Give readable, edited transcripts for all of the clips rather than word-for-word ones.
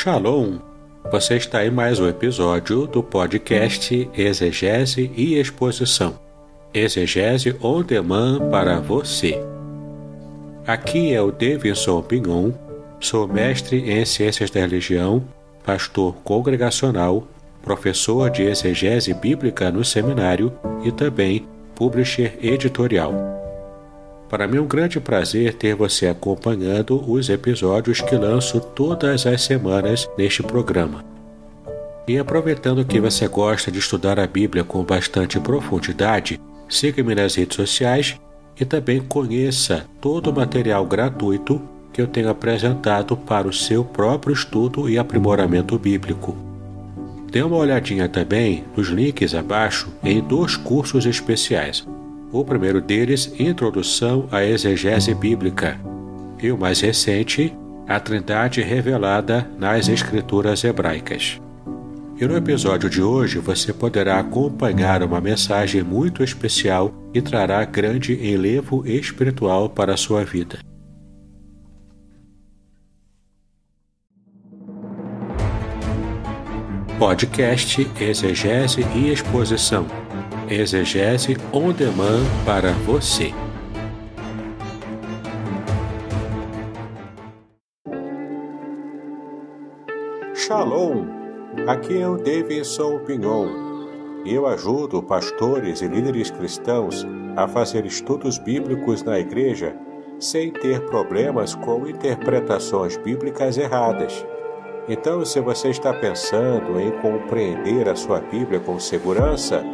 Shalom! Você está em mais um episódio do podcast Exegese e Exposição. Exegese on demand para você. Aqui é o Davidson Pignon, sou mestre em Ciências da Religião, pastor congregacional, professor de exegese bíblica no seminário e também publisher editorial. Para mim é um grande prazer ter você acompanhando os episódios que lanço todas as semanas neste programa. E aproveitando que você gosta de estudar a Bíblia com bastante profundidade, siga-me nas redes sociais e também conheça todo o material gratuito que eu tenho apresentado para o seu próprio estudo e aprimoramento bíblico. Dê uma olhadinha também nos links abaixo em 2 cursos especiais. O primeiro deles, Introdução à Exegese Bíblica, e o mais recente, A Trindade Revelada nas Escrituras Hebraicas. E no episódio de hoje você poderá acompanhar uma mensagem muito especial que trará grande enlevo espiritual para a sua vida. Podcast Exegese e Exposição. Exegese on demand para você. Shalom! Aqui é o Davidson Pignon. Eu ajudo pastores e líderes cristãos a fazer estudos bíblicos na igreja sem ter problemas com interpretações bíblicas erradas. Então, se você está pensando em compreender a sua Bíblia com segurança,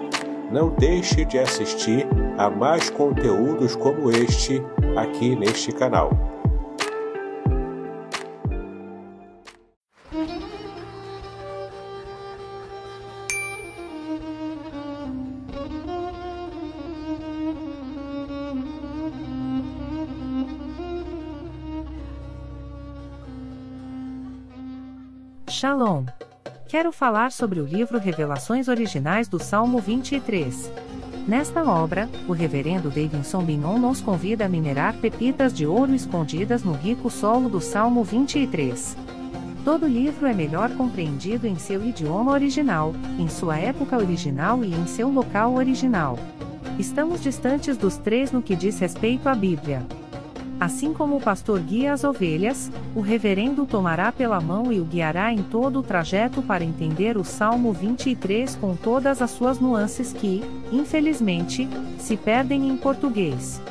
não deixe de assistir a mais conteúdos como este aqui neste canal. Shalom! Quero falar sobre o livro Revelações Originais do Salmo 23. Nesta obra, o reverendo Davidson Pignon nos convida a minerar pepitas de ouro escondidas no rico solo do Salmo 23. Todo livro é melhor compreendido em seu idioma original, em sua época original e em seu local original. Estamos distantes dos 3 no que diz respeito à Bíblia. Assim como o pastor guia as ovelhas, o reverendo tomará pela mão e o guiará em todo o trajeto para entender o Salmo 23 com todas as suas nuances que, infelizmente, se perdem em português.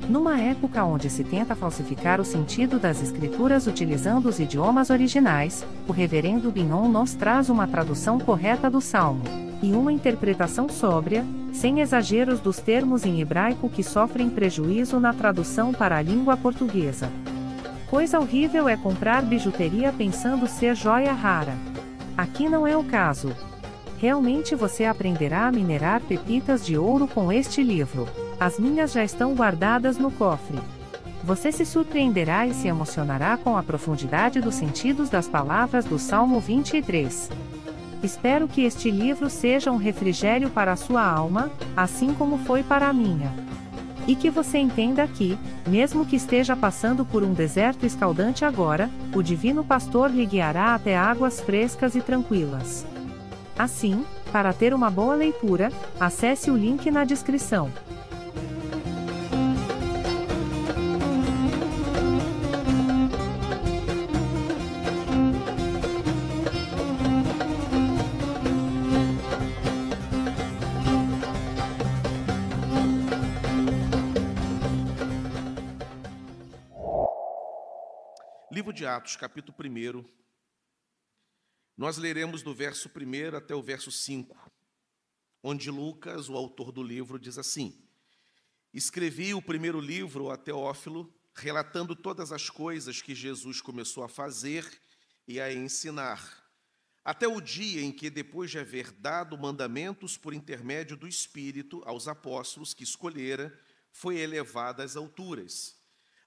Numa época onde se tenta falsificar o sentido das escrituras utilizando os idiomas originais, o reverendo Pignon nos traz uma tradução correta do Salmo, e uma interpretação sóbria, sem exageros dos termos em hebraico que sofrem prejuízo na tradução para a língua portuguesa. Coisa horrível é comprar bijuteria pensando ser joia rara. Aqui não é o caso. Realmente você aprenderá a minerar pepitas de ouro com este livro. As minhas já estão guardadas no cofre. Você se surpreenderá e se emocionará com a profundidade dos sentidos das palavras do Salmo 23. Espero que este livro seja um refrigério para a sua alma, assim como foi para a minha. E que você entenda que, mesmo que esteja passando por um deserto escaldante agora, o Divino Pastor lhe guiará até águas frescas e tranquilas. Assim, para ter uma boa leitura, acesse o link na descrição. Livro de Atos, capítulo 1. Nós leremos do verso 1 até o verso 5, onde Lucas, o autor do livro, diz assim: Escrevi o primeiro livro a Teófilo, relatando todas as coisas que Jesus começou a fazer e a ensinar, até o dia em que, depois de haver dado mandamentos por intermédio do Espírito aos apóstolos que escolhera, foi elevado às alturas.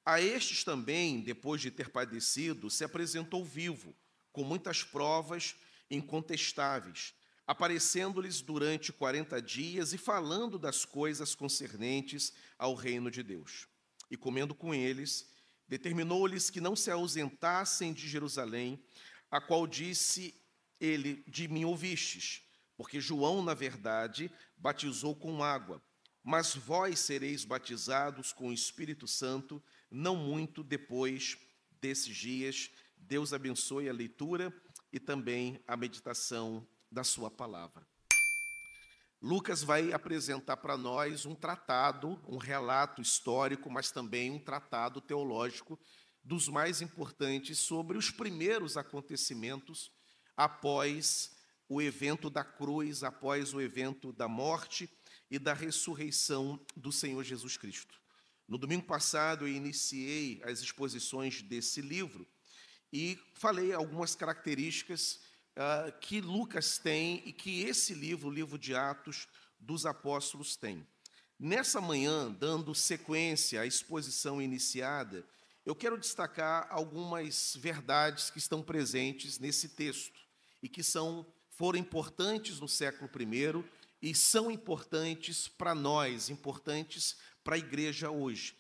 A estes também, depois de ter padecido, se apresentou vivo, com muitas provas incontestáveis, aparecendo-lhes durante 40 dias e falando das coisas concernentes ao reino de Deus. E comendo com eles, determinou-lhes que não se ausentassem de Jerusalém, a qual disse ele: de mim ouvistes, porque João, na verdade, batizou com água, mas vós sereis batizados com o Espírito Santo, não muito depois desses dias. Deus abençoe a leitura e também a meditação da sua palavra. Lucas vai apresentar para nós um tratado, um relato histórico, mas também um tratado teológico dos mais importantes sobre os primeiros acontecimentos após o evento da cruz, após o evento da morte e da ressurreição do Senhor Jesus Cristo. No domingo passado eu iniciei as exposições desse livro e falei algumas características que Lucas tem e que esse livro, o livro de Atos dos Apóstolos, tem. Nessa manhã, dando sequência à exposição iniciada, eu quero destacar algumas verdades que estão presentes nesse texto e que foram importantes no século I e são importantes para nós, importantes para a igreja hoje.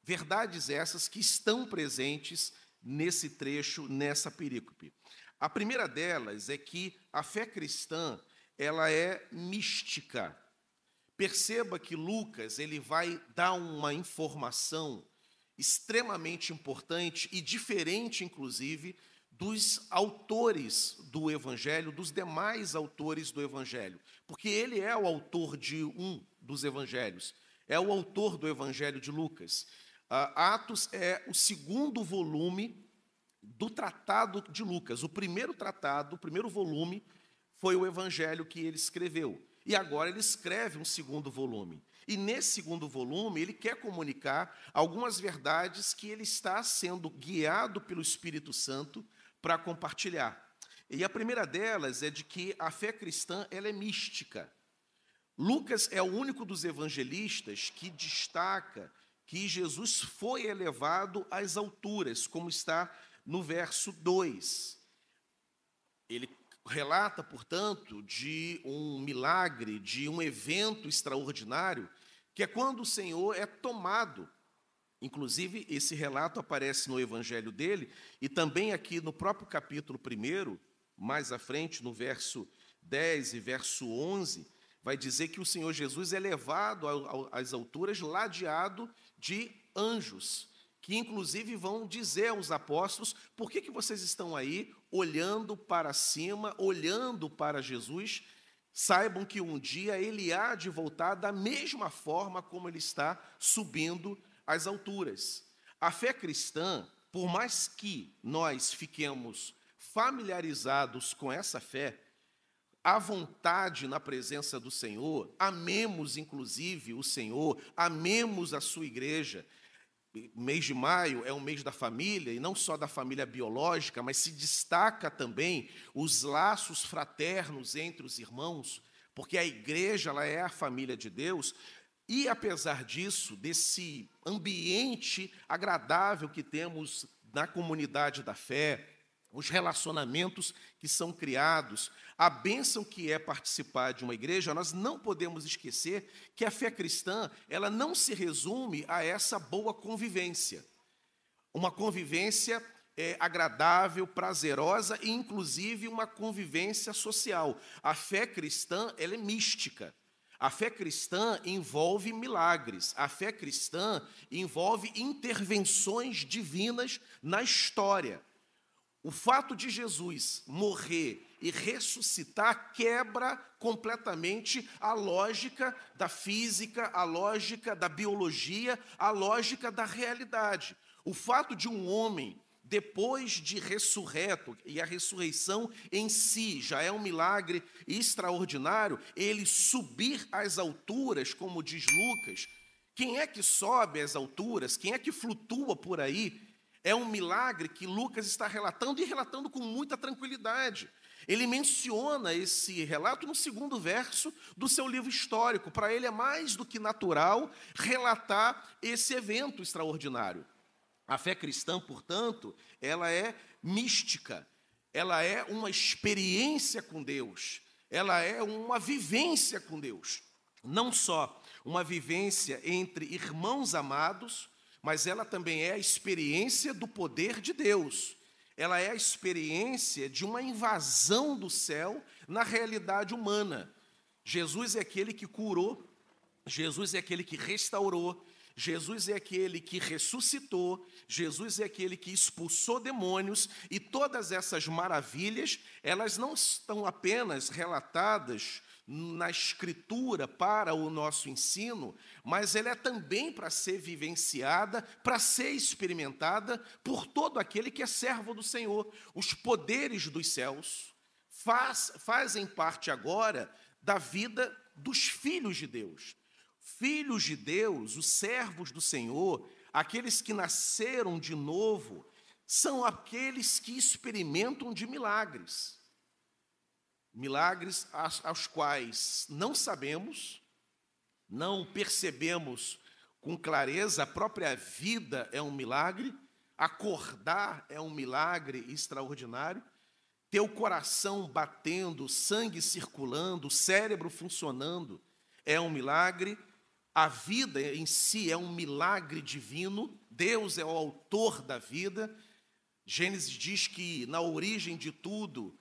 Verdades essas que estão presentes nesse trecho, nessa perícope. A primeira delas é que a fé cristã, ela é mística. Perceba que Lucas, ele vai dar uma informação extremamente importante e diferente, inclusive, dos autores do Evangelho, dos demais autores do Evangelho, porque ele é o autor de um dos Evangelhos, é o autor do Evangelho de Lucas. Atos é o segundo volume do tratado de Lucas. O primeiro tratado, o primeiro volume, foi o Evangelho que ele escreveu. E agora ele escreve um segundo volume. E nesse segundo volume, ele quer comunicar algumas verdades que ele está sendo guiado pelo Espírito Santo para compartilhar. E a primeira delas é de que a fé cristã, ela é mística. Lucas é o único dos evangelistas que destaca que Jesus foi elevado às alturas, como está no verso 2. Ele relata, portanto, de um milagre, de um evento extraordinário, que é quando o Senhor é tomado. Inclusive, esse relato aparece no evangelho dele e também aqui no próprio capítulo 1, mais à frente, no verso 10 e verso 11, vai dizer que o Senhor Jesus é levado às alturas, ladeado de anjos, que inclusive vão dizer aos apóstolos: por que vocês estão aí olhando para cima, olhando para Jesus? Saibam que um dia ele há de voltar da mesma forma como ele está subindo às alturas. A fé cristã, por mais que nós fiquemos familiarizados com essa fé, à vontade na presença do Senhor, amemos inclusive o Senhor, amemos a sua igreja. O mês de maio é um mês da família, e não só da família biológica, mas se destaca também os laços fraternos entre os irmãos, porque a igreja, ela é a família de Deus. E, apesar disso, desse ambiente agradável que temos na comunidade da fé, os relacionamentos que são criados, a bênção que é participar de uma igreja, nós não podemos esquecer que a fé cristã, ela não se resume a essa boa convivência. Uma convivência agradável, prazerosa e, inclusive, uma convivência social. A fé cristã, ela é mística. A fé cristã envolve milagres. A fé cristã envolve intervenções divinas na história. O fato de Jesus morrer e ressuscitar quebra completamente a lógica da física, a lógica da biologia, a lógica da realidade. O fato de um homem, depois de ressurreto, e a ressurreição em si já é um milagre extraordinário, ele subir às alturas, como diz Lucas. Quem é que sobe às alturas? Quem é que flutua por aí? É um milagre que Lucas está relatando, e relatando com muita tranquilidade. Ele menciona esse relato no segundo verso do seu livro histórico. Para ele é mais do que natural relatar esse evento extraordinário. A fé cristã, portanto, ela é mística. Ela é uma experiência com Deus. Ela é uma vivência com Deus. Não só uma vivência entre irmãos amados, mas ela também é a experiência do poder de Deus. ela é a experiência de uma invasão do céu na realidade humana. Jesus é aquele que curou, Jesus é aquele que restaurou, Jesus é aquele que ressuscitou, Jesus é aquele que expulsou demônios, e todas essas maravilhas, elas não estão apenas relatadas na Escritura para o nosso ensino, mas ela é também para ser vivenciada, para ser experimentada por todo aquele que é servo do Senhor. Os poderes dos céus fazem parte agora da vida dos filhos de Deus. Filhos de Deus, os servos do Senhor, aqueles que nasceram de novo, são aqueles que experimentam de milagres. Milagres aos quais não sabemos, não percebemos com clareza. A própria vida é um milagre, acordar é um milagre extraordinário, ter o coração batendo, sangue circulando, o cérebro funcionando é um milagre, a vida em si é um milagre divino, Deus é o autor da vida. Gênesis diz que na origem de tudo,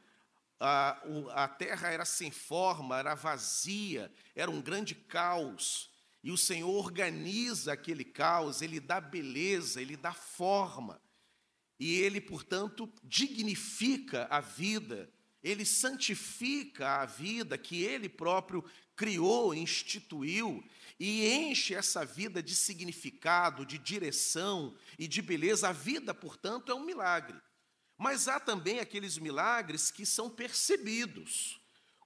a terra era sem forma, era vazia, era um grande caos, e o Senhor organiza aquele caos, Ele dá beleza, Ele dá forma, e Ele, portanto, dignifica a vida, Ele santifica a vida que Ele próprio criou, instituiu, e enche essa vida de significado, de direção e de beleza. A vida, portanto, é um milagre. Mas há também aqueles milagres que são percebidos,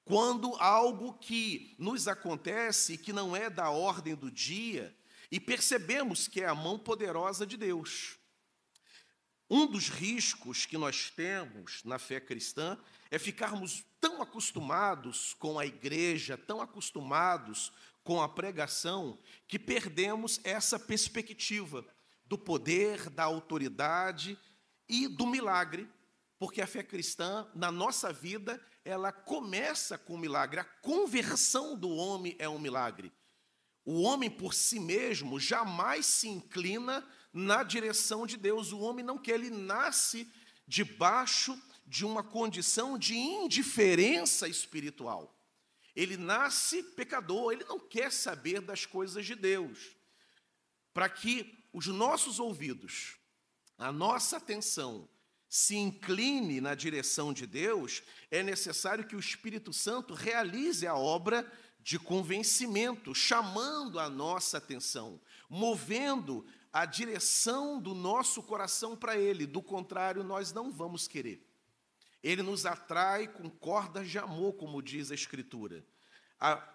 quando algo que nos acontece, que não é da ordem do dia, e percebemos que é a mão poderosa de Deus. Um dos riscos que nós temos na fé cristã é ficarmos tão acostumados com a igreja, tão acostumados com a pregação, que perdemos essa perspectiva do poder, da autoridade e do milagre, porque a fé cristã, na nossa vida, ela começa com o milagre. A conversão do homem é um milagre. O homem, por si mesmo, jamais se inclina na direção de Deus. O homem não quer, ele nasce debaixo de uma condição de indiferença espiritual. Ele nasce pecador, ele não quer saber das coisas de Deus. Para que os nossos ouvidos, a nossa atenção se incline na direção de Deus, é necessário que o Espírito Santo realize a obra de convencimento, chamando a nossa atenção, movendo a direção do nosso coração para Ele. Do contrário, nós não vamos querer. Ele nos atrai com cordas de amor, como diz a Escritura. A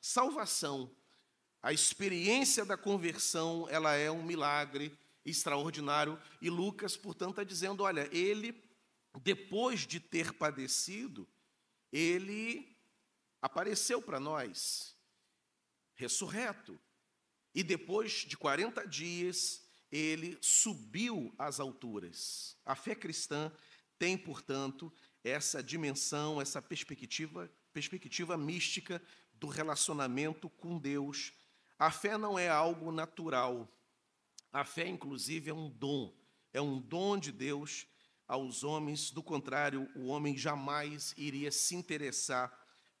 salvação, a experiência da conversão, ela é um milagre extraordinário. E Lucas, portanto, está dizendo, olha, ele, depois de ter padecido, ele apareceu para nós, ressurreto. E depois de 40 dias, ele subiu às alturas. A fé cristã tem, portanto, essa dimensão, essa perspectiva mística do relacionamento com Deus. A fé não é algo natural. A fé, inclusive, é um dom de Deus aos homens. Do contrário, o homem jamais iria se interessar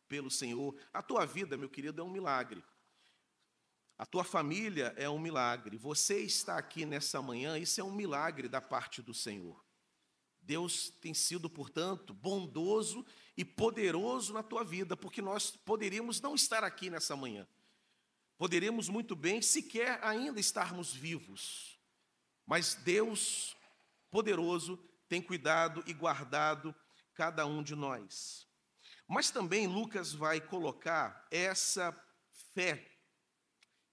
pelo Senhor. A tua vida, meu querido, é um milagre. A tua família é um milagre. Você está aqui nessa manhã, isso é um milagre da parte do Senhor. Deus tem sido, portanto, bondoso e poderoso na tua vida, porque nós poderíamos não estar aqui nessa manhã. Poderíamos muito bem sequer ainda estarmos vivos. Mas Deus, poderoso, tem cuidado e guardado cada um de nós. Mas também Lucas vai colocar essa fé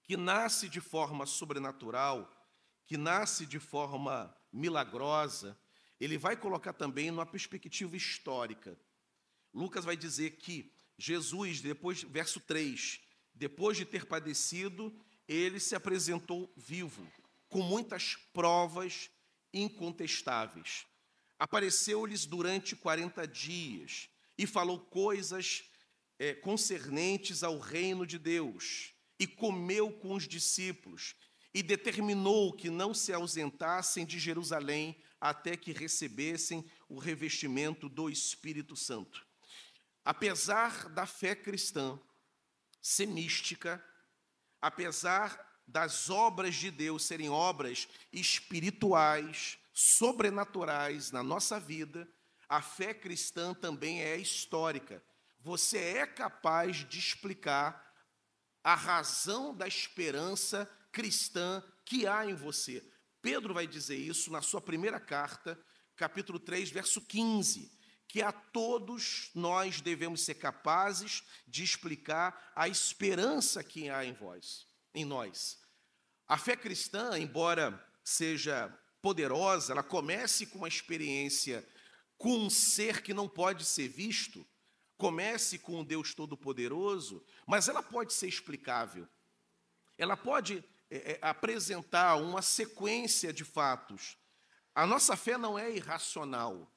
que nasce de forma sobrenatural, que nasce de forma milagrosa, ele vai colocar também numa perspectiva histórica. Lucas vai dizer que Jesus, depois, verso 3, depois de ter padecido, ele se apresentou vivo, com muitas provas incontestáveis. Apareceu-lhes durante 40 dias e falou coisas concernentes ao reino de Deus, e comeu com os discípulos, e determinou que não se ausentassem de Jerusalém até que recebessem o revestimento do Espírito Santo. Apesar da fé cristã ser mística, apesar das obras de Deus serem obras espirituais, sobrenaturais na nossa vida, a fé cristã também é histórica. Você é capaz de explicar a razão da esperança cristã que há em você. Pedro vai dizer isso na sua primeira carta, capítulo 3, verso 15, que a todos nós devemos ser capazes de explicar a esperança que há em nós. A fé cristã, embora seja poderosa, ela comece com uma experiência com um ser que não pode ser visto, comece com um Deus Todo-Poderoso, mas ela pode ser explicável. Ela pode apresentar uma sequência de fatos. A nossa fé não é irracional.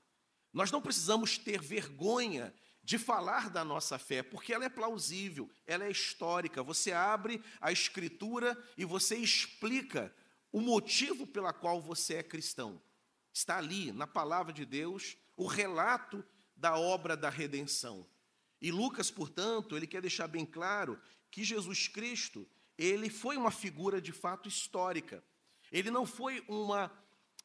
Nós não precisamos ter vergonha de falar da nossa fé, porque ela é plausível, ela é histórica. Você abre a Escritura e você explica o motivo pela qual você é cristão. Está ali, na palavra de Deus, o relato da obra da redenção. E Lucas, portanto, ele quer deixar bem claro que Jesus Cristo, ele foi uma figura de fato histórica. Ele não foi uma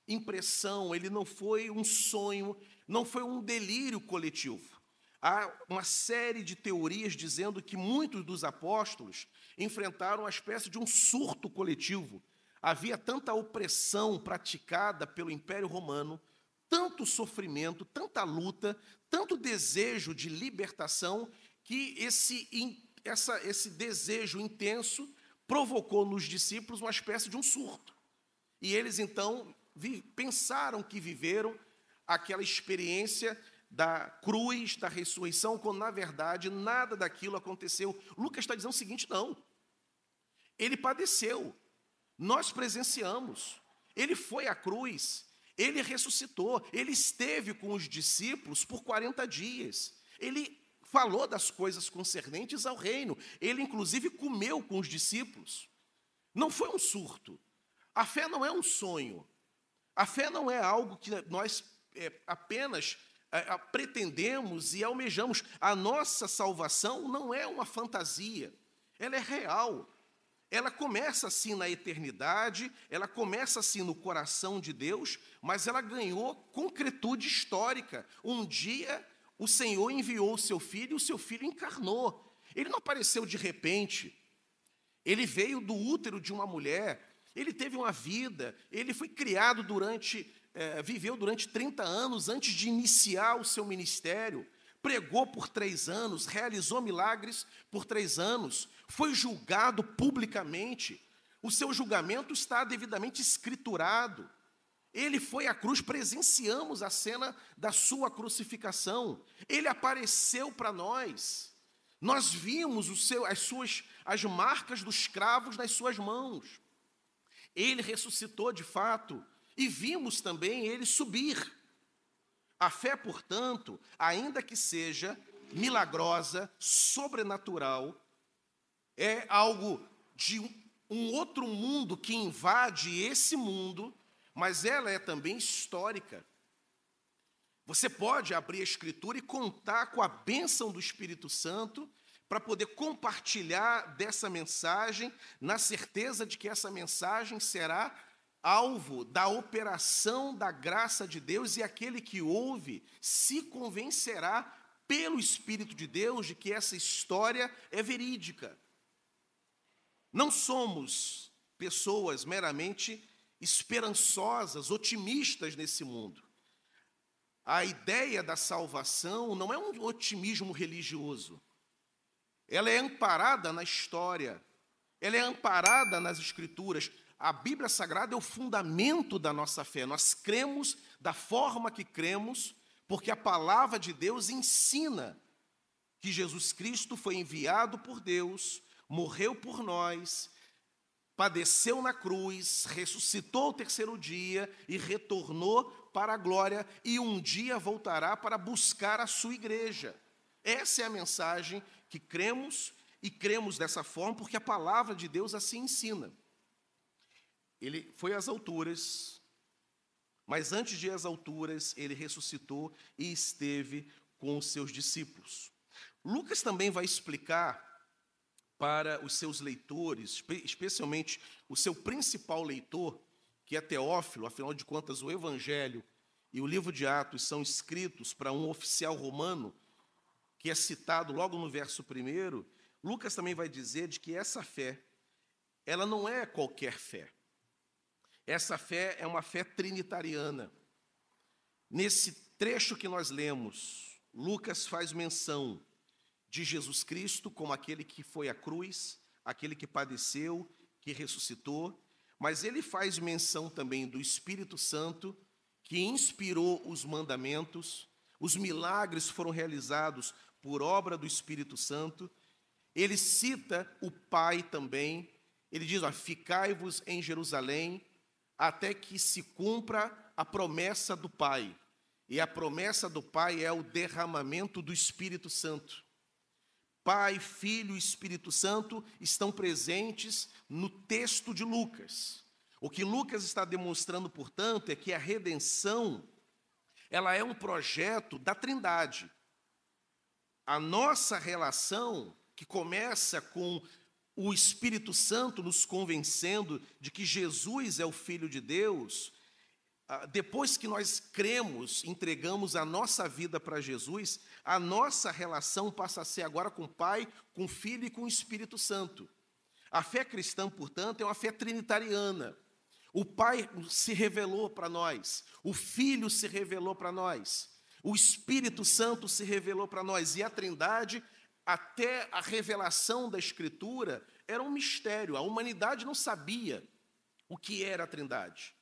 impressão, ele não foi um sonho, não foi um delírio coletivo. Há uma série de teorias dizendo que muitos dos apóstolos enfrentaram uma espécie de um surto coletivo. Havia tanta opressão praticada pelo Império Romano, tanto sofrimento, tanta luta, tanto desejo de libertação, que esse desejo intenso provocou nos discípulos uma espécie de um surto. E eles, então, pensaram que viveram aquela experiência da cruz, da ressurreição, quando, na verdade, nada daquilo aconteceu. Lucas está dizendo o seguinte, não. Ele padeceu. Nós presenciamos. Ele foi à cruz. Ele ressuscitou. Ele esteve com os discípulos por 40 dias. Ele falou das coisas concernentes ao reino. Ele, inclusive, comeu com os discípulos. Não foi um surto. A fé não é um sonho. A fé não é algo que nós apenas pretendemos e almejamos. A nossa salvação não é uma fantasia. Ela é real. Ela começa assim na eternidade, ela começa assim no coração de Deus, mas ela ganhou concretude histórica. Um dia o Senhor enviou o seu filho e o seu filho encarnou. Ele não apareceu de repente. Ele veio do útero de uma mulher, ele teve uma vida, ele foi criado viveu durante 30 anos antes de iniciar o seu ministério, pregou por 3 anos, realizou milagres por 3 anos, foi julgado publicamente, o seu julgamento está devidamente escriturado. Ele foi à cruz, presenciamos a cena da sua crucificação, ele apareceu para nós, nós vimos as marcas dos cravos nas suas mãos, ele ressuscitou de fato, e vimos também ele subir. A fé, portanto, ainda que seja milagrosa, sobrenatural, é algo de um outro mundo que invade esse mundo, mas ela é também histórica. Você pode abrir a Escritura e contar com a bênção do Espírito Santo para poder compartilhar dessa mensagem, na certeza de que essa mensagem será alvo da operação da graça de Deus, e aquele que ouve se convencerá pelo Espírito de Deus de que essa história é verídica. Não somos pessoas meramente esperançosas, otimistas nesse mundo. A ideia da salvação não é um otimismo religioso. Ela é amparada na história, ela é amparada nas Escrituras. A Bíblia Sagrada é o fundamento da nossa fé. Nós cremos da forma que cremos, porque a palavra de Deus ensina que Jesus Cristo foi enviado por Deus, morreu por nós, padeceu na cruz, ressuscitou ao 3º dia e retornou para a glória, e um dia voltará para buscar a sua igreja. Essa é a mensagem que cremos, e cremos dessa forma porque a palavra de Deus assim ensina. ele foi às alturas, mas antes de ir às alturas, ele ressuscitou e esteve com os seus discípulos. Lucas também vai explicar para os seus leitores, especialmente o seu principal leitor, que é Teófilo, afinal de contas, o Evangelho e o livro de Atos são escritos para um oficial romano, que é citado logo no verso 1. Lucas também vai dizer de que essa fé, ela não é qualquer fé. Essa fé é uma fé trinitariana. Nesse trecho que nós lemos, Lucas faz menção de Jesus Cristo como aquele que foi à cruz, aquele que padeceu, que ressuscitou, mas ele faz menção também do Espírito Santo, que inspirou os mandamentos, os milagres foram realizados por obra do Espírito Santo. Ele cita o Pai também, ele diz, ficai-vos em Jerusalém, até que se cumpra a promessa do Pai. E a promessa do Pai é o derramamento do Espírito Santo. Pai, Filho e Espírito Santo estão presentes no texto de Lucas. O que Lucas está demonstrando, portanto, é que a redenção, ela é um projeto da Trindade. A nossa relação, que começa com o Espírito Santo nos convencendo de que Jesus é o Filho de Deus, depois que nós cremos, entregamos a nossa vida para Jesus, a nossa relação passa a ser agora com o Pai, com o Filho e com o Espírito Santo. A fé cristã, portanto, é uma fé trinitariana. O Pai se revelou para nós, o Filho se revelou para nós, o Espírito Santo se revelou para nós, e a Trindade, até a revelação da Escritura, era um mistério. A humanidade não sabia o que era a Trindade.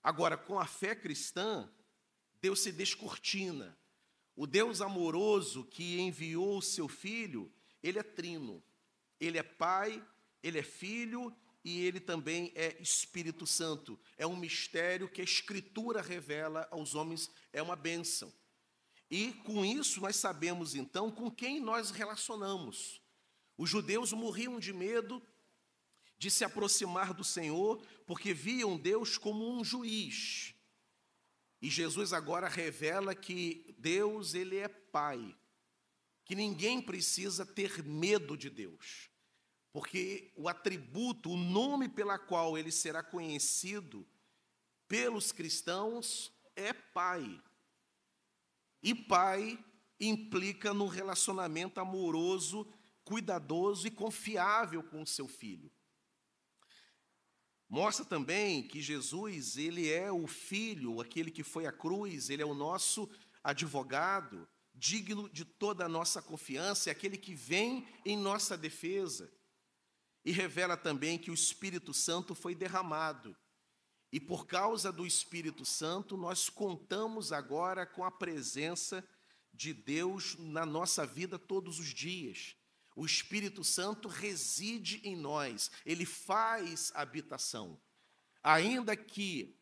Agora, com a fé cristã, Deus se descortina. O Deus amoroso que enviou o seu Filho, ele é trino. Ele é Pai, ele é Filho e ele também é Espírito Santo. É um mistério que a Escritura revela aos homens, é uma bênção. E com isso nós sabemos então com quem nós relacionamos. Os judeus morriam de medo de se aproximar do Senhor, porque viam Deus como um juiz. E Jesus agora revela que Deus, ele é Pai, que ninguém precisa ter medo de Deus, porque o atributo, o nome pela qual ele será conhecido pelos cristãos é Pai. E Pai implica num relacionamento amoroso, cuidadoso e confiável com o seu Filho. Mostra também que Jesus, ele é o Filho, aquele que foi à cruz, ele é o nosso advogado, digno de toda a nossa confiança, é aquele que vem em nossa defesa. E revela também que o Espírito Santo foi derramado. E por causa do Espírito Santo, nós contamos agora com a presença de Deus na nossa vida todos os dias. O Espírito Santo reside em nós, ele faz habitação. Ainda que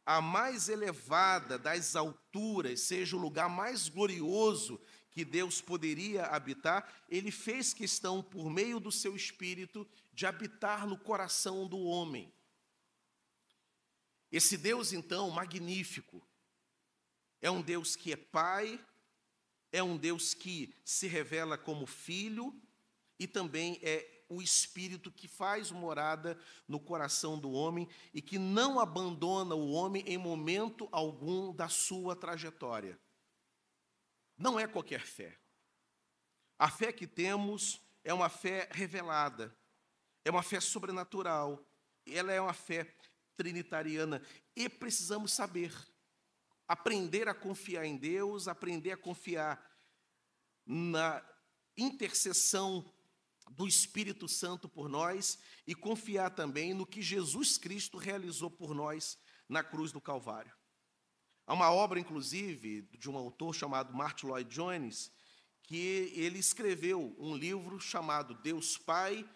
a mais elevada das alturas seja o lugar mais glorioso que Deus poderia habitar, ele fez questão, por meio do seu Espírito, de habitar no coração do homem. Esse Deus, então, magnífico, é um Deus que é Pai, é um Deus que se revela como Filho e também é o Espírito que faz morada no coração do homem e que não abandona o homem em momento algum da sua trajetória. Não é qualquer fé. A fé que temos é uma fé revelada, é uma fé sobrenatural, ela é uma fé trinitariana e precisamos saber. Aprender a confiar em Deus, aprender a confiar na intercessão do Espírito Santo por nós e confiar também no que Jesus Cristo realizou por nós na cruz do Calvário. Há uma obra, inclusive, de um autor chamado Martyn Lloyd-Jones, que ele escreveu um livro chamado Deus Pai,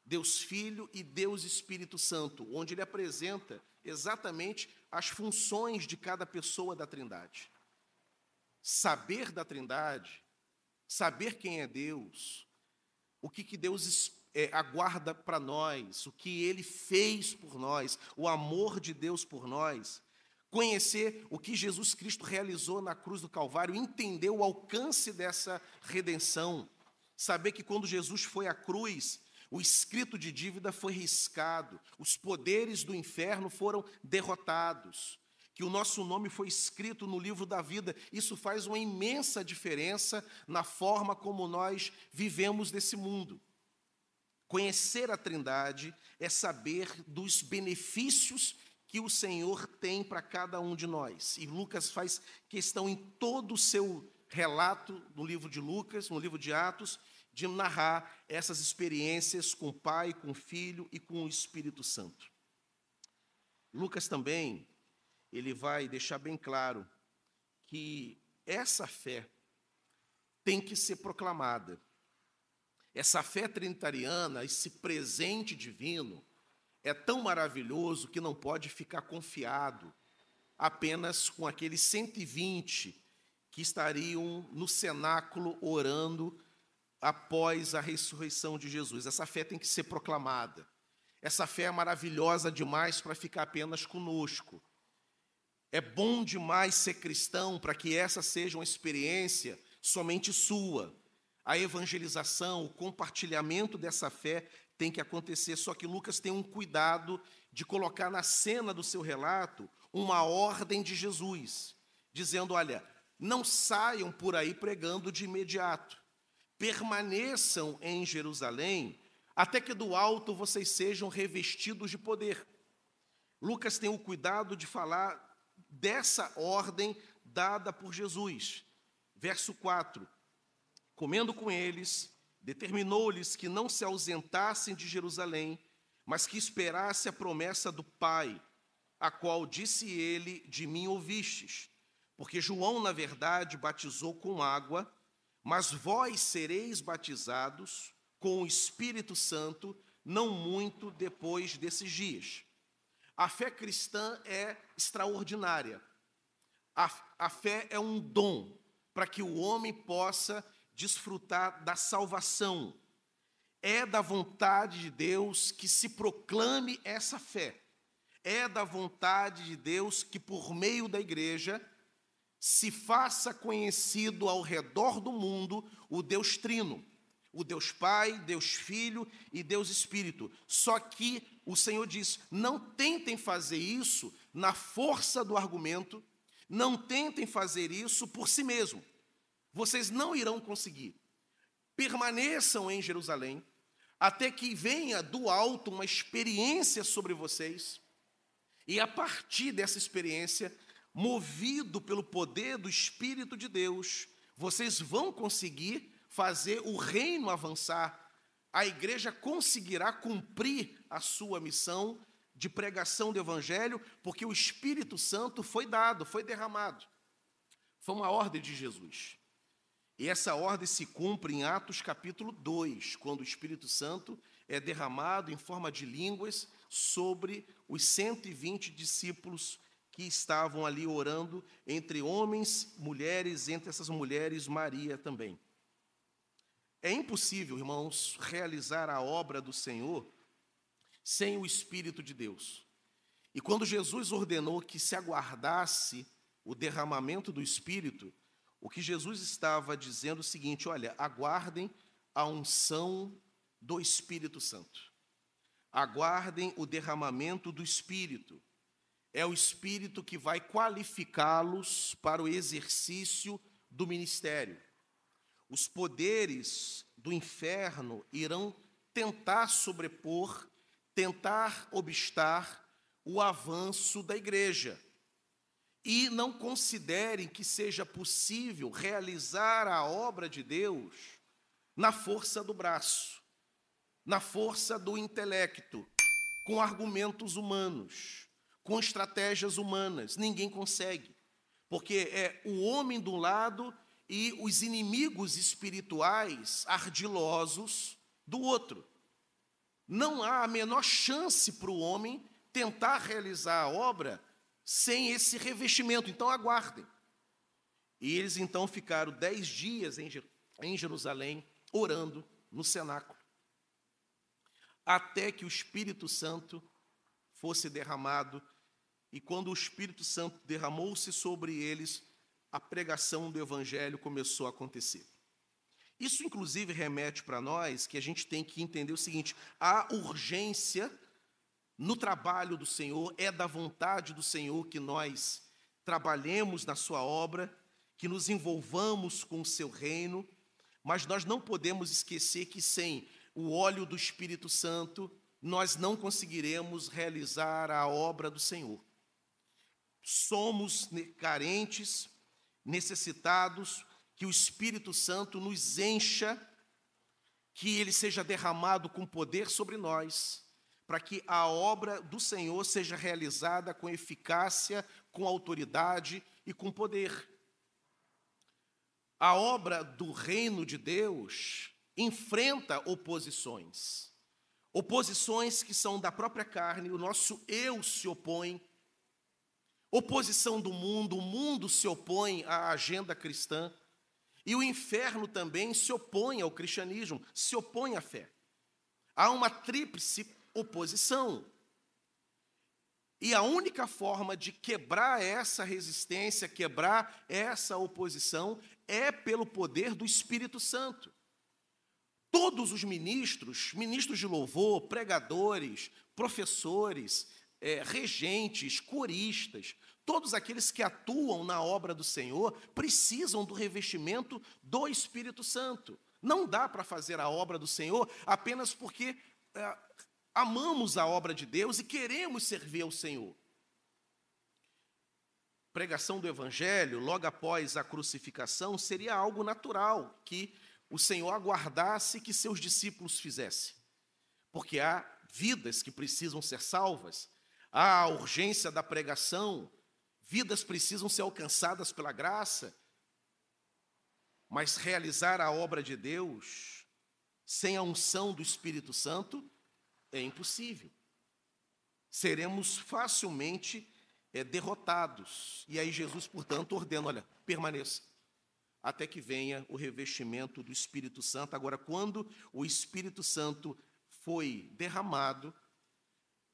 Deus Filho e Deus Espírito Santo, onde ele apresenta exatamente as funções de cada pessoa da Trindade. Saber da Trindade, saber quem é Deus, o que Deus aguarda para nós, o que Ele fez por nós, o amor de Deus por nós, conhecer o que Jesus Cristo realizou na cruz do Calvário, entender o alcance dessa redenção, saber que quando Jesus foi à cruz, o escrito de dívida foi riscado, os poderes do inferno foram derrotados, que o nosso nome foi escrito no livro da vida. Isso faz uma imensa diferença na forma como nós vivemos nesse mundo. Conhecer a Trindade é saber dos benefícios que o Senhor tem para cada um de nós. E Lucas faz questão em todo o seu relato, no livro de Lucas, no livro de Atos, de narrar essas experiências com o Pai, com o Filho e com o Espírito Santo. Lucas também, ele vai deixar bem claro que essa fé tem que ser proclamada. Essa fé trinitariana, esse presente divino, é tão maravilhoso que não pode ficar confiado apenas com aqueles 120 que estariam no cenáculo orando após a ressurreição de Jesus. Essa fé tem que ser proclamada. Essa fé é maravilhosa demais para ficar apenas conosco. É bom demais ser cristão para que essa seja uma experiência somente sua. A evangelização, o compartilhamento dessa fé tem que acontecer, só que Lucas tem um cuidado de colocar na cena do seu relato uma ordem de Jesus, dizendo, olha, não saiam por aí pregando de imediato, permaneçam em Jerusalém, até que do alto vocês sejam revestidos de poder. Lucas tem o cuidado de falar dessa ordem dada por Jesus. Verso 4, comendo com eles, determinou-lhes que não se ausentassem de Jerusalém, mas que esperasse a promessa do Pai, a qual disse ele, de mim ouvistes. Porque João, na verdade, batizou com água, mas vós sereis batizados com o Espírito Santo, não muito depois desses dias. A fé cristã é extraordinária. A fé é um dom para que o homem possa desfrutar da salvação. É da vontade de Deus que se proclame essa fé. É da vontade de Deus que, por meio da igreja, se faça conhecido ao redor do mundo o Deus Trino, o Deus Pai, Deus Filho e Deus Espírito. Só que o Senhor diz, não tentem fazer isso na força do argumento, não tentem fazer isso por si mesmo. Vocês não irão conseguir. Permaneçam em Jerusalém, até que venha do alto uma experiência sobre vocês, e a partir dessa experiência, movido pelo poder do Espírito de Deus, vocês vão conseguir fazer o reino avançar. A igreja conseguirá cumprir a sua missão de pregação do Evangelho, porque o Espírito Santo foi dado, foi derramado. Foi uma ordem de Jesus. E essa ordem se cumpre em Atos capítulo 2, quando o Espírito Santo é derramado em forma de línguas sobre os 120 discípulos que estavam ali orando, entre homens, mulheres, entre essas mulheres, Maria também. É impossível, irmãos, realizar a obra do Senhor sem o Espírito de Deus. E quando Jesus ordenou que se aguardasse o derramamento do Espírito, o que Jesus estava dizendo é o seguinte, olha, aguardem a unção do Espírito Santo. Aguardem o derramamento do Espírito. É o Espírito que vai qualificá-los para o exercício do ministério. Os poderes do inferno irão tentar sobrepor, tentar obstar o avanço da igreja. E não considerem que seja possível realizar a obra de Deus na força do braço, na força do intelecto, com argumentos humanos, com estratégias humanas. Ninguém consegue, porque é o homem de um lado e os inimigos espirituais ardilosos do outro. Não há a menor chance para o homem tentar realizar a obra sem esse revestimento. Então aguardem. E eles então ficaram 10 dias em Jerusalém, orando no cenáculo. até que o Espírito Santo fosse derramado. E quando o Espírito Santo derramou-se sobre eles, a pregação do Evangelho começou a acontecer. Isso, inclusive, remete para nós que a gente tem que entender o seguinte: a urgência no trabalho do Senhor, é da vontade do Senhor que nós trabalhemos na sua obra, que nos envolvamos com o seu reino, mas nós não podemos esquecer que sem o óleo do Espírito Santo, nós não conseguiremos realizar a obra do Senhor. Somos carentes, necessitados, que o Espírito Santo nos encha, que ele seja derramado com poder sobre nós, para que a obra do Senhor seja realizada com eficácia, com autoridade e com poder. A obra do reino de Deus enfrenta oposições. Oposições que são da própria carne, o nosso eu se opõe. Oposição do mundo, o mundo se opõe à agenda cristã. E o inferno também se opõe ao cristianismo, se opõe à fé. Há uma tríplice oposição. E a única forma de quebrar essa resistência, quebrar essa oposição, é pelo poder do Espírito Santo. Todos os ministros de louvor, pregadores, professores, regentes, coristas, todos aqueles que atuam na obra do Senhor precisam do revestimento do Espírito Santo. Não dá para fazer a obra do Senhor apenas porque amamos a obra de Deus e queremos servir ao Senhor. Pregação do Evangelho, logo após a crucificação, seria algo natural que o Senhor aguardasse que seus discípulos fizessem. Porque há vidas que precisam ser salvas, há a urgência da pregação, vidas precisam ser alcançadas pela graça, mas realizar a obra de Deus sem a unção do Espírito Santo é impossível. Seremos facilmente derrotados. E aí Jesus, portanto, ordena, olha, permaneça, até que venha o revestimento do Espírito Santo. Agora, quando o Espírito Santo foi derramado,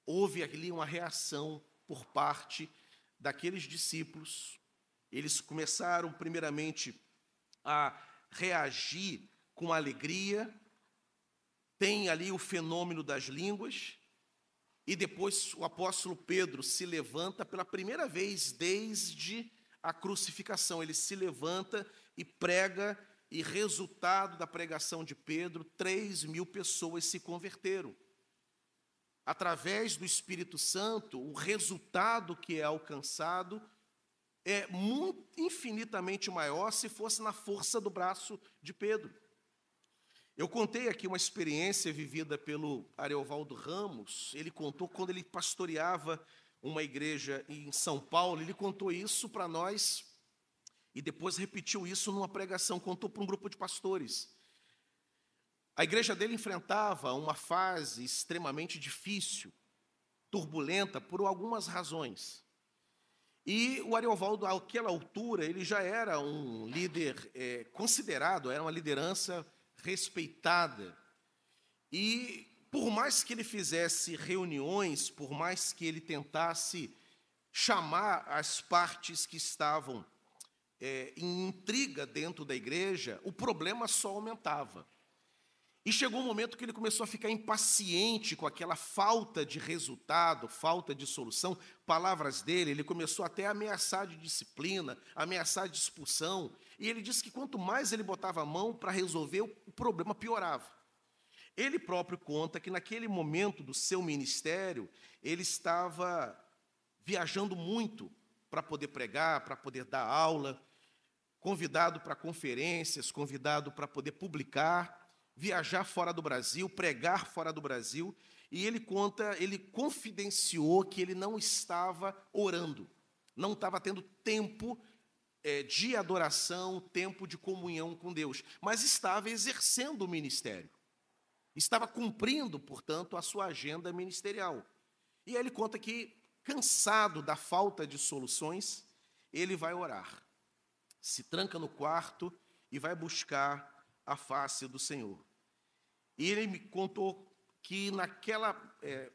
houve ali uma reação por parte daqueles discípulos. Eles começaram, primeiramente, a reagir com alegria. Tem ali o fenômeno das línguas. E depois o apóstolo Pedro se levanta pela primeira vez desde a crucificação. Ele se levanta e prega, e resultado da pregação de Pedro, 3.000 pessoas se converteram. Através do Espírito Santo, o resultado que é alcançado é infinitamente maior se fosse na força do braço de Pedro. Eu contei aqui uma experiência vivida pelo Ariovaldo Ramos. Ele contou quando ele pastoreava uma igreja em São Paulo, ele contou isso para nós e depois repetiu isso numa pregação, contou para um grupo de pastores. A igreja dele enfrentava uma fase extremamente difícil, turbulenta, por algumas razões. E o Ariovaldo, àquela altura, ele já era um líder considerado, era uma liderança respeitada. E por mais que ele fizesse reuniões, por mais que ele tentasse chamar as partes que estavam em intriga dentro da igreja, o problema só aumentava. E chegou um momento que ele começou a ficar impaciente com aquela falta de resultado, falta de solução. Palavras dele, ele começou até a ameaçar de disciplina, ameaçar de expulsão. E ele disse que quanto mais ele botava a mão para resolver, o problema piorava. Ele próprio conta que naquele momento do seu ministério, ele estava viajando muito para poder pregar, para poder dar aula, convidado para conferências, convidado para poder publicar, viajar fora do Brasil, pregar fora do Brasil, e ele conta, ele confidenciou que ele não estava orando, não estava tendo tempo de adoração, tempo de comunhão com Deus, mas estava exercendo o ministério, estava cumprindo, portanto, a sua agenda ministerial. E ele conta que, cansado da falta de soluções, ele vai orar, se tranca no quarto e vai buscar a face do Senhor. E ele me contou que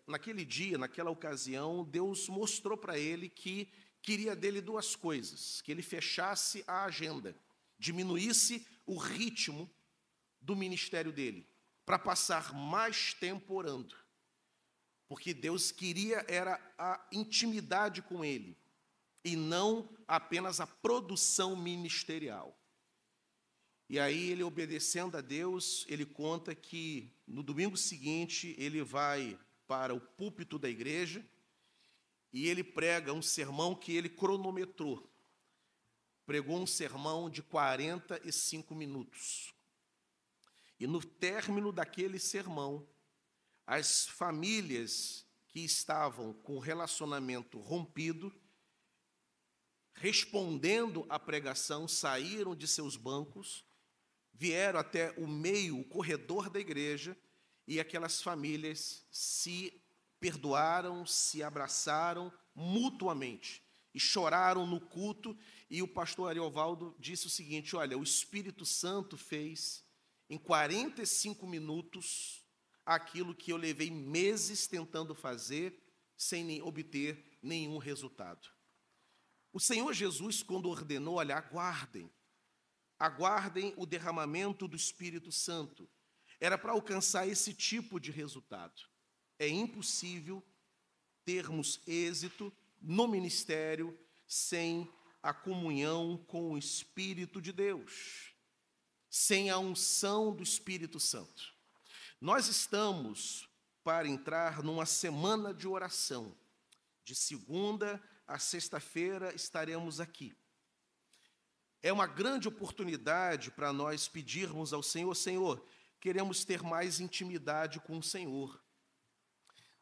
naquele dia, naquela ocasião, Deus mostrou para ele que queria dele duas coisas: que ele fechasse a agenda, diminuísse o ritmo do ministério dele, para passar mais tempo orando. Porque Deus queria era a intimidade com ele, e não apenas a produção ministerial. E aí ele, obedecendo a Deus, ele conta que no domingo seguinte ele vai para o púlpito da igreja e ele prega um sermão que ele cronometrou. Pregou um sermão de 45 minutos. E no término daquele sermão, as famílias que estavam com o relacionamento rompido, respondendo à pregação, saíram de seus bancos, vieram até o meio, o corredor da igreja, e aquelas famílias se perdoaram, se abraçaram mutuamente e choraram no culto. E o pastor Ariovaldo disse o seguinte: olha, o Espírito Santo fez em 45 minutos aquilo que eu levei meses tentando fazer sem obter nenhum resultado. O Senhor Jesus, quando ordenou, olha, aguardem o derramamento do Espírito Santo, era para alcançar esse tipo de resultado. É impossível termos êxito no ministério sem a comunhão com o Espírito de Deus, sem a unção do Espírito Santo. Nós estamos para entrar numa semana de oração. De segunda a sexta-feira estaremos aqui. É uma grande oportunidade para nós pedirmos ao Senhor: Senhor, queremos ter mais intimidade com o Senhor.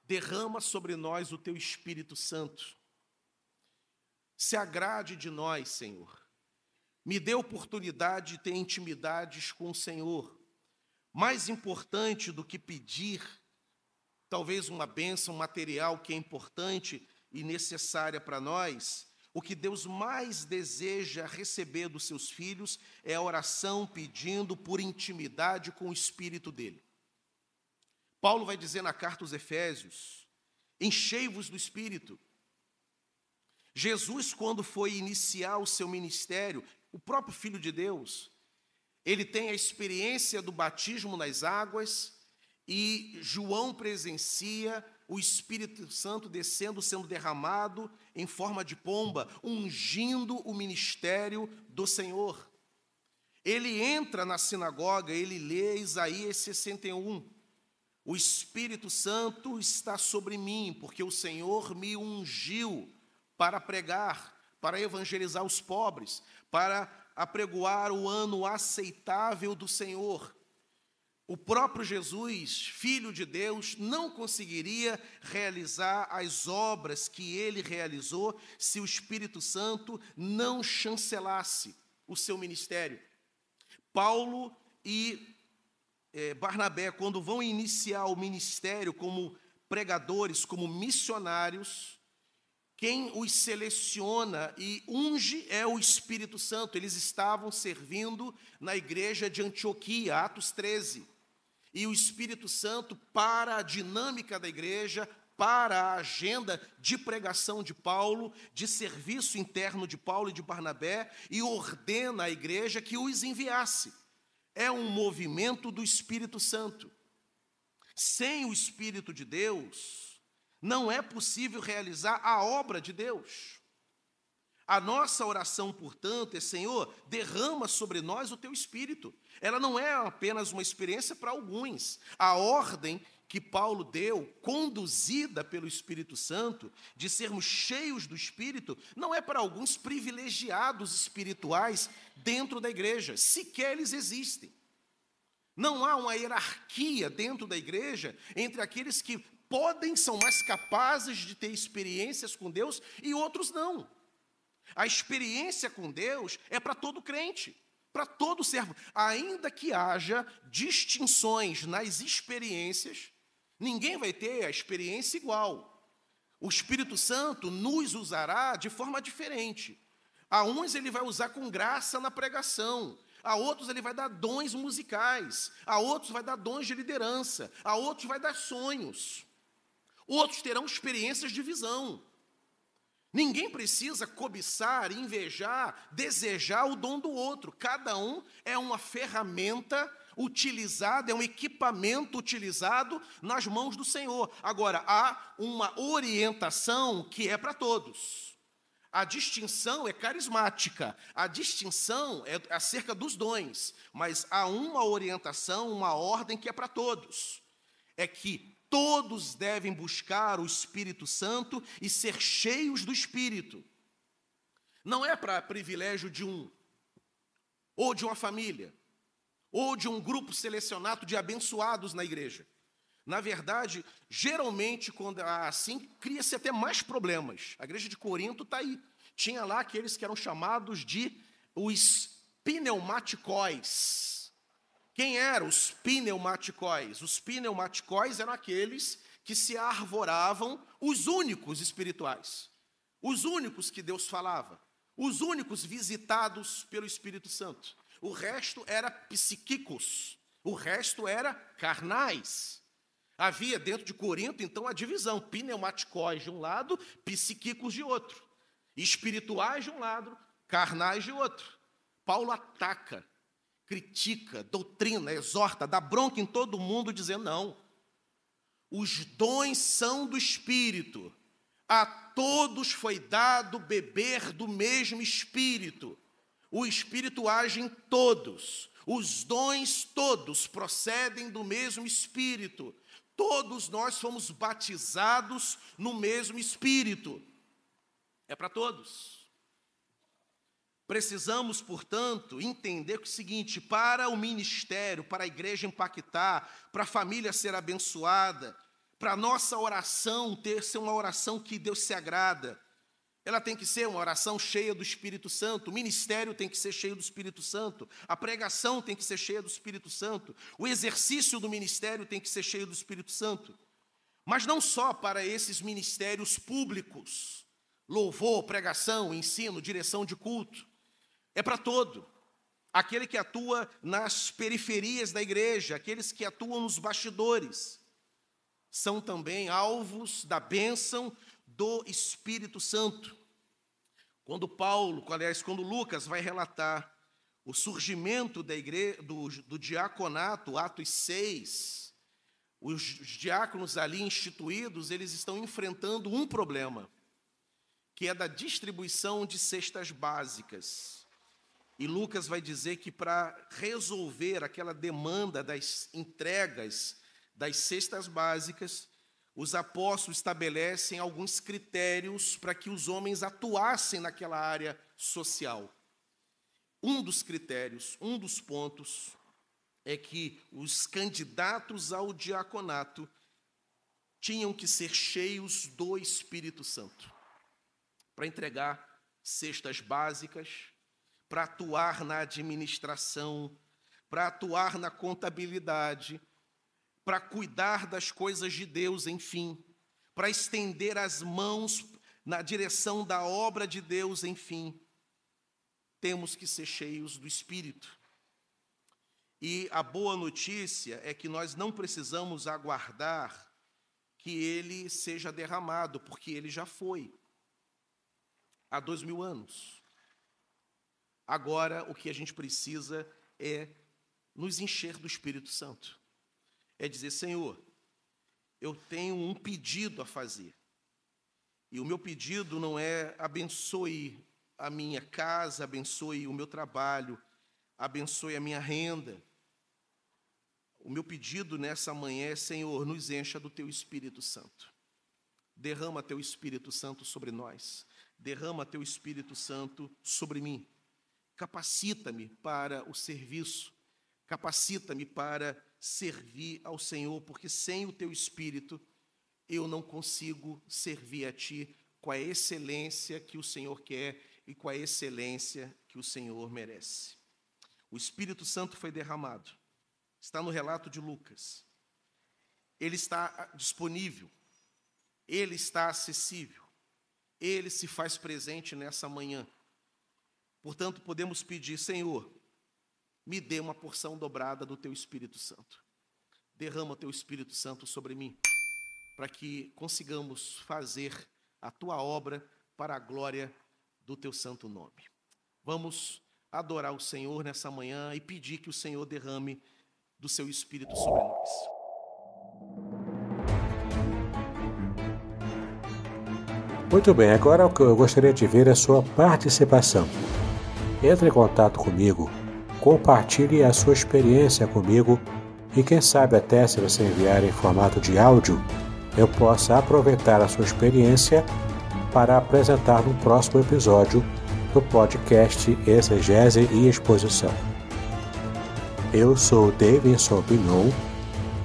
Derrama sobre nós o Teu Espírito Santo. Se agrade de nós, Senhor. Me dê oportunidade de ter intimidades com o Senhor. Mais importante do que pedir, talvez uma bênção material que é importante e necessária para nós, o que Deus mais deseja receber dos seus filhos é a oração pedindo por intimidade com o Espírito dele. Paulo vai dizer na carta aos Efésios: enchei-vos do Espírito. Jesus, quando foi iniciar o seu ministério, o próprio Filho de Deus, ele tem a experiência do batismo nas águas, e João presencia o Espírito Santo descendo, sendo derramado em forma de pomba, ungindo o ministério do Senhor. Ele entra na sinagoga, ele lê Isaías 61. O Espírito Santo está sobre mim, porque o Senhor me ungiu para pregar, para evangelizar os pobres, para apregoar o ano aceitável do Senhor. O próprio Jesus, Filho de Deus, não conseguiria realizar as obras que ele realizou se o Espírito Santo não chancelasse o seu ministério. Paulo e Barnabé, quando vão iniciar o ministério como pregadores, como missionários, quem os seleciona e unge é o Espírito Santo. Eles estavam servindo na igreja de Antioquia, Atos 13. E o Espírito Santo, para a dinâmica da igreja, para a agenda de pregação de Paulo, de serviço interno de Paulo e de Barnabé, e ordena à igreja que os enviasse. É um movimento do Espírito Santo. Sem o Espírito de Deus, não é possível realizar a obra de Deus. A nossa oração, portanto, é: Senhor, derrama sobre nós o Teu Espírito. Ela não é apenas uma experiência para alguns. A ordem que Paulo deu, conduzida pelo Espírito Santo, de sermos cheios do Espírito, não é para alguns privilegiados espirituais dentro da igreja. Sequer eles existem. Não há uma hierarquia dentro da igreja entre aqueles que são mais capazes de ter experiências com Deus e outros não. A experiência com Deus é para todo crente, para todo servo. Ainda que haja distinções nas experiências, ninguém vai ter a experiência igual. O Espírito Santo nos usará de forma diferente. A uns ele vai usar com graça na pregação, A outros ele vai dar dons musicais, a outros vai dar dons de liderança, a outros vai dar sonhos. Outros terão experiências de visão. Ninguém precisa cobiçar, invejar, desejar o dom do outro. Cada um é uma ferramenta utilizada, é um equipamento utilizado nas mãos do Senhor. Agora, há uma orientação que é para todos. A distinção é carismática, a distinção é acerca dos dons, mas há uma orientação, uma ordem que é para todos. É que todos devem buscar o Espírito Santo e ser cheios do Espírito. Não é para privilégio de um, ou de uma família, ou de um grupo selecionado de abençoados na igreja. Na verdade, geralmente, quando assim, cria-se até mais problemas. A igreja de Corinto está aí. Tinha lá aqueles que eram chamados de os pneumaticóis. Quem eram os pneumaticóis? Os pneumaticóis eram aqueles que se arvoravam os únicos espirituais, os únicos que Deus falava, os únicos visitados pelo Espírito Santo. O resto era psíquicos, o resto era carnais. Havia dentro de Corinto, então, a divisão, pneumaticóis de um lado, psíquicos de outro, espirituais de um lado, carnais de outro. Paulo ataca, critica, doutrina, exorta, dá bronca em todo mundo, dizendo, não, os dons são do Espírito, a todos foi dado beber do mesmo Espírito, o Espírito age em todos, os dons todos procedem do mesmo Espírito, todos nós fomos batizados no mesmo Espírito, é para todos. Precisamos, portanto, entender o seguinte, para o ministério, para a igreja impactar, para a família ser abençoada, para a nossa oração ser uma oração que Deus se agrada, ela tem que ser uma oração cheia do Espírito Santo, o ministério tem que ser cheio do Espírito Santo, a pregação tem que ser cheia do Espírito Santo, o exercício do ministério tem que ser cheio do Espírito Santo. Mas não só para esses ministérios públicos, louvor, pregação, ensino, direção de culto, é para todo. Aquele que atua nas periferias da igreja, aqueles que atuam nos bastidores, são também alvos da bênção do Espírito Santo. Quando Lucas vai relatar o surgimento da igreja, do diaconato, Atos 6, os diáconos ali instituídos, eles estão enfrentando um problema, que é da distribuição de cestas básicas. E Lucas vai dizer que para resolver aquela demanda das entregas das cestas básicas, os apóstolos estabelecem alguns critérios para que os homens atuassem naquela área social. Um dos critérios, um dos pontos, é que os candidatos ao diaconato tinham que ser cheios do Espírito Santo, para entregar cestas básicas, para atuar na administração, para atuar na contabilidade, para cuidar das coisas de Deus, enfim, para estender as mãos na direção da obra de Deus, enfim. Temos que ser cheios do Espírito. E a boa notícia é que nós não precisamos aguardar que ele seja derramado, porque ele já foi, há 2000 anos. Agora, o que a gente precisa é nos encher do Espírito Santo. É dizer, Senhor, eu tenho um pedido a fazer. E o meu pedido não é abençoe a minha casa, abençoe o meu trabalho, abençoe a minha renda. O meu pedido nessa manhã é, Senhor, nos encha do Teu Espírito Santo. Derrama Teu Espírito Santo sobre nós. Derrama Teu Espírito Santo sobre mim. Capacita-me para o serviço. Capacita-me para servir ao Senhor, porque sem o Teu Espírito eu não consigo servir a Ti com a excelência que o Senhor quer e com a excelência que o Senhor merece. O Espírito Santo foi derramado. Está no relato de Lucas. Ele está disponível. Ele está acessível. Ele se faz presente nessa manhã. Portanto, podemos pedir, Senhor, me dê uma porção dobrada do teu Espírito Santo. Derrama o teu Espírito Santo sobre mim, para que consigamos fazer a tua obra para a glória do teu santo nome. Vamos adorar o Senhor nessa manhã e pedir que o Senhor derrame do seu Espírito sobre nós. Muito bem, agora o que eu gostaria de ver é a sua participação. Entre em contato comigo, compartilhe a sua experiência comigo e quem sabe até se você enviar em formato de áudio, eu possa aproveitar a sua experiência para apresentar no próximo episódio do podcast Exegese e Exposição. Eu sou Davidson Bignon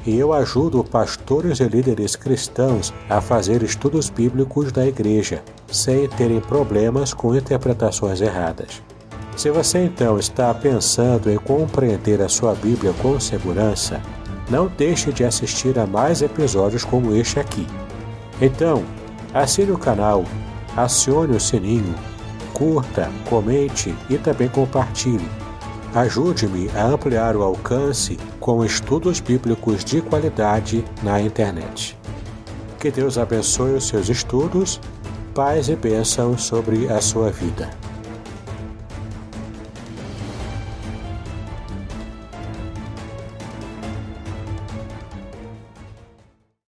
e eu ajudo pastores e líderes cristãos a fazer estudos bíblicos da igreja, sem terem problemas com interpretações erradas. Se você então está pensando em compreender a sua Bíblia com segurança, não deixe de assistir a mais episódios como este aqui. Então, assine o canal, acione o sininho, curta, comente e também compartilhe. Ajude-me a ampliar o alcance com estudos bíblicos de qualidade na internet. Que Deus abençoe os seus estudos, paz e bênção sobre a sua vida.